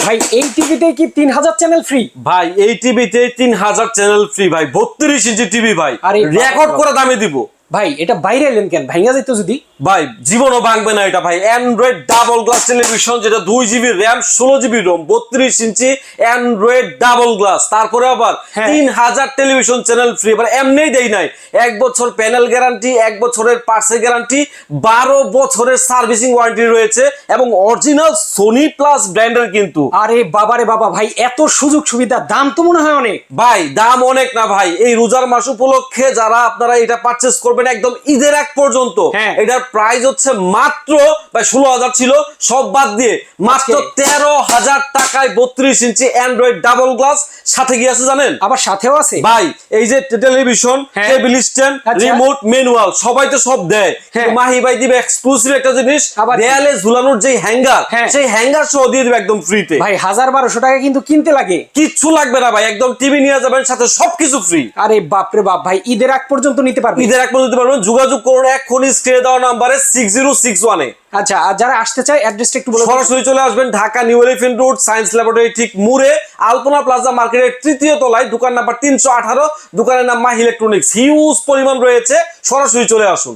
ভাই এই টিভিতে কি 3000 চ্যানেল ফ্রি? ভাই এই টিভিতে 3000 চ্যানেল ফ্রি ভাই, 32 ইঞ্চি টিভি ভাই, আরে রেকর্ড করে দামে দিব ভাই। এটা বাইরে এলেন কেন? ভাইঙ্গা যেত যদি। ভাই জীবনও ভাঙবে না এটা ভাই। অ্যান্ড্রয়েড ডাবল গ্লাস টেলিভিশন, যেটা 2 জিবি র্যাম 16 জিবি রোম, 32 ইঞ্চি অ্যান্ড্রয়েড ডাবল গ্লাস, তারপরে আবার 3000 টেলিভিশন চ্যানেল ফ্রি। এবার এমনিই দেই নাই, 1 বছর প্যানেল গ্যারান্টি, 1 বছরের পার্টসের গ্যারান্টি, 12 বছরের সার্ভিসিং ওয়ারেন্টি রয়েছে এবং অরিজিনাল সোনি প্লাস ব্র্যান্ডের কিন্তু। আরে বাবারে বাবা ভাই, এত সুযোগ সুবিধা, দাম তো মনে হয় অনেক। ভাই দাম অনেক না ভাই, এই রোজার মাস উপলক্ষে যারা আপনারা এটা পারচেজ করবেন একদম ঈদের আগ পর্যন্ত, এটার প্রাইস হচ্ছে মাত্র ভাই 16,000 ছিল, সব বাদ দিয়ে মাত্র 13,000 টাকায় 32 ইঞ্চি অ্যান্ড্রয়েড ডাবল গ্লাস। সাথে কি আছে জানেন? আবার সাথেও আছে ভাই এই যে television, table stand, remote, manual, সবাই তো সব দেয়, মাহি ভাই দিবে এক্সক্লুসিভ একটা জিনিস, দেয়ালে ঝুলানোর যে হ্যাঙ্গার, সেই হ্যাঙ্গার সহ দিয়ে দিবে একদম ফ্রিতে। ভাই 1000-1200 টাকা কিন্তু কিনতে লাগে, কিচ্ছু লাগবে না ভাই, একদম টিভি নিয়ে যাবেন, সাথে সবকিছু ফ্রি। আরে বাপরে বাপ ভাই, ঈদের আগ পর্যন্ত নিতে পারবেন। ঈদের আগ পর্যন্ত পারবেন। যোগাযোগ করুন এখনই স্ক্রিনে দেওয়া নাম্বারে 6061 এ। আচ্ছা, আর যারা আসতে চায় অ্যাড্রেসটা একটু বলুন। সরাসরি চলে আসবেন Dhaka new elephant road, science laboratory ঠিক মুড়ে, আলপনা প্লাজা মার্কেটের 3য় তলায়, দোকান নাম্বার 318, দোকানের নাম মাহি ইলেকট্রনিক্স। হিউজ পরিমাণ রয়েছে, সরাসরি চলে আসুন।